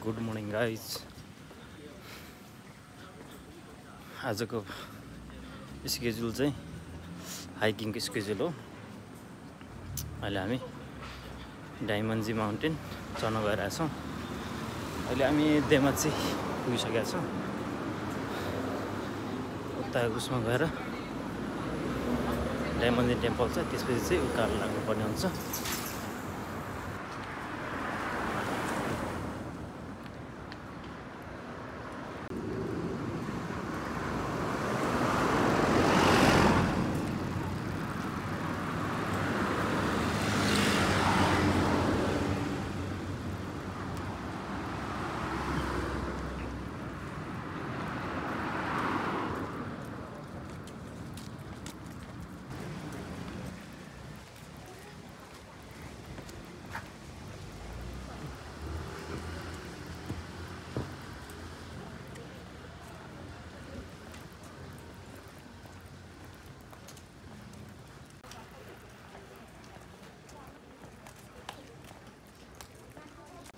Good morning guys. आजको schedule चाहिँ हाइकिङको schedule हो। अहिले हामी डायमन्जी माउन्टेन चढ्न गइरहेका छौँ। अहिले हामी देमाची पुगिसकेका छौँ। उता उसमा गएर डायमन्जी टेम्पल छ, त्यसपछि चाहिँ उकालो लाग्नुपर्ने हुन्छ।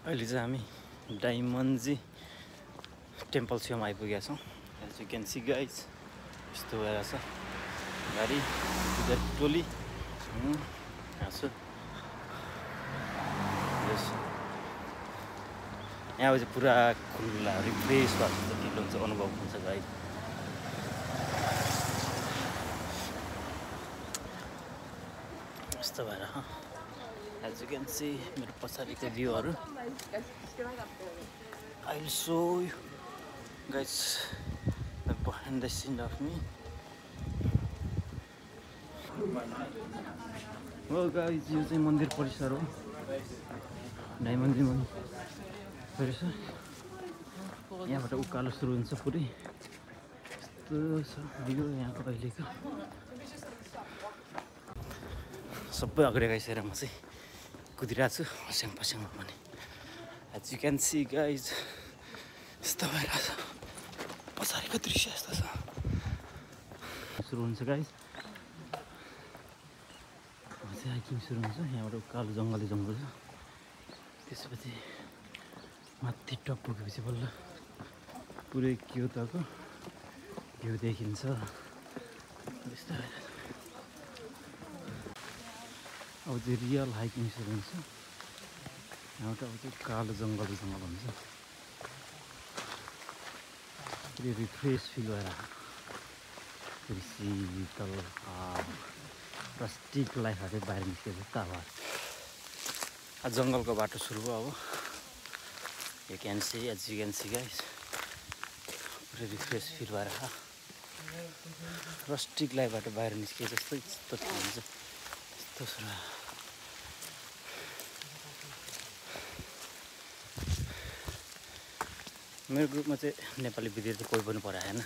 अहिले चाहिँ हामी डायमन्जी टेम्पल छेउमा आइपुगेका छौँ। As you can see guys, यस्तो भएर छ गाडी टोली हाँसो। यहाँ चाहिँ पुरा खुल्ला रिफ्रेस भएको जति हुन्छ अनुभव हुन्छ गाइज। यस्तो भएर As you can see, मेरो पछाडिको भ्यूहरू I will show you guys the behind the scene of me. Well guys, यो चाहिँ मन्दिर परिसर हो, डायमन्जी मन्दिर परिसर। यहाँबाट उकालो सुरु हुन्छ पुरै। यस्तो छ भ्यू यहाँको अहिलेको। सबै अगाडि गइसकेर म चाहिँ कुदिरहेको छु हस्याङ पस्याङमा पनि। As you can see guys, यस्तो भइरहेछ पछाडिको दृश्य यस्तो छ। सुरु हुन्छ गाइज, हाइकिङ सुरु हुन्छ। यहाँबाट उकालो जङ्गली जङ्गल छ, त्यसपछि माथि टप पुगेपछि बल्ल पुरै क्योतोको भ्यू देखिन्छ। यस्तो भइरहेछ। अब चाहिँ रियल हाइकिङ सुरु हुन्छ। यहाँबाट अब चाहिँ कालो जङ्गल हुन्छ। पुरै रिफ्रेस फिल भएर फेरि शीतल प्लास्टिक लाइफहरू बाहिर निस्केको जस्तो आवाज। जङ्गलको बाटो सुरु भयो। अब you can see, as you can see guys, पुरै रिफ्रेस फिल भएर रस्टिक लाइफबाट बाहिर निस्के जस्तो यस्तो फिल हुन्छ। यस्तो सुरु मेरो ग्रुपमा चाहिँ नेपाली विद्यार्थी कोही पनि पढाएन।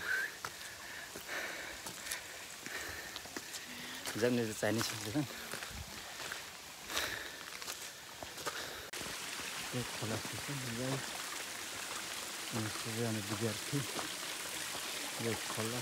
जाने चाहिँ चाइनिज हुँदैन। त्यो खोला सबैजना विद्यार्थी यो खोला।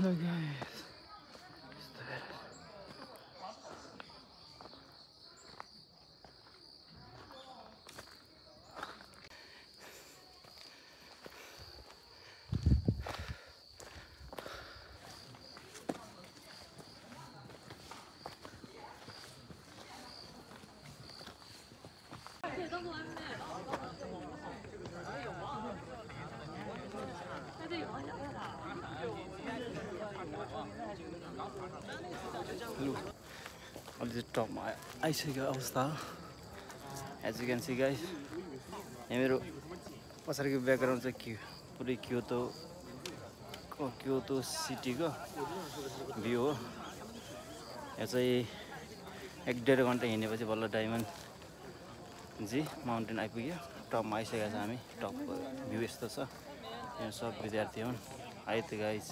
Hello guys. अलि चाहिँ टपमा आइसकेको अवस्था हो। As you can see guys, यहाँ मेरो पछाडिको ब्याकग्राउन्ड चाहिँ पुरै क्योतो सिटीको भ्यू हो। यहाँ चाहिँ 1-1.5 घन्टा हिँडेपछि बल्ल डायमन्ड जी माउन्टेन आइपुग्यो। टपमा आइसकेको छ हामी। टपको भ्यू यस्तो छ। यहाँ सब विद्यार्थी हुन्। आइ त गाइज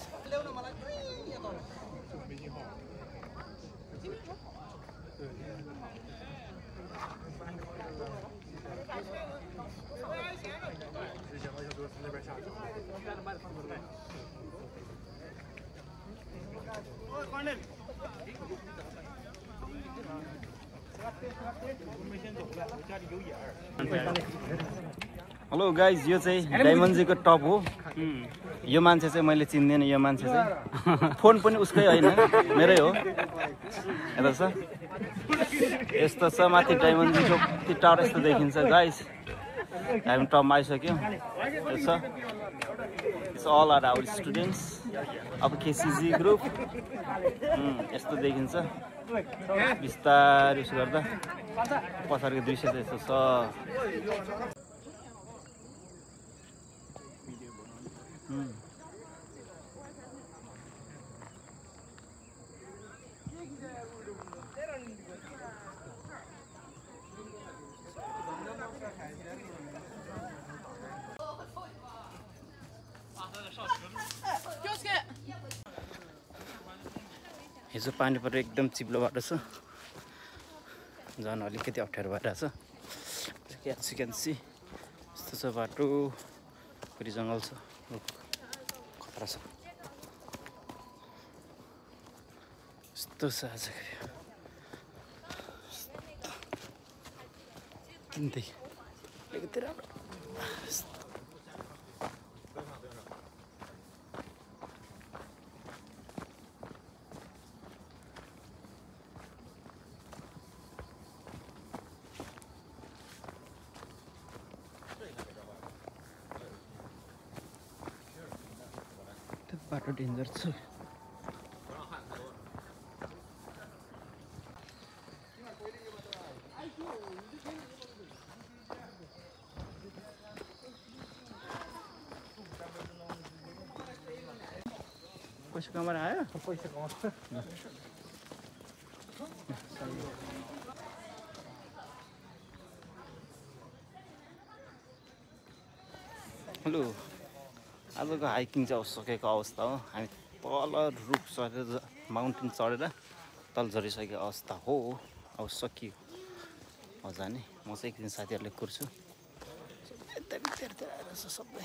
हेलो गाइज यो चाहिँ डायमन्डजीको टप हो। यो मान्छे चाहिँ मैले चिन्दैन। यो मान्छे चाहिँ फोन पनि उसकै होइन मेरै हो। यता छ यस्तो छ माथि डायमन्डजीको त्यो टावर यस्तो देखिन्छ गाइज। हामी टपमा आइसक्यौँ। यो छ it's all are our students अब केसिजी ग्रुप। यस्तो देखिन्छ बिस्तारै उसो गर्दा पछाडिको दृश्य चाहिँ यस्तो छ। हिजो पानी परेर एकदम चिप्लो बाटो छ। जान अलिकति अप्ठ्यारो भइरहेछ। यस यु क्यान सी यस्तो छ बाटो। फेरि जङ्गल छ। खतरा छ। यस्तो छ आजको किन्दै अलिकति राम्रो। बाटो डेन्जर छ। पैसा कमाएर आयो। पैसा कमाउँछ। हेलो आजको हाइकिङ चाहिँ सकेको अवस्था हो। हामी तल रुख चढेर माउन्टेन चढेर तल झरिसकेको अवस्था हो। अब सकियो जाने। म चाहिँ एक दिन साथीहरूले कुर्छु। यता विद्यार्थी आएर छ सबै।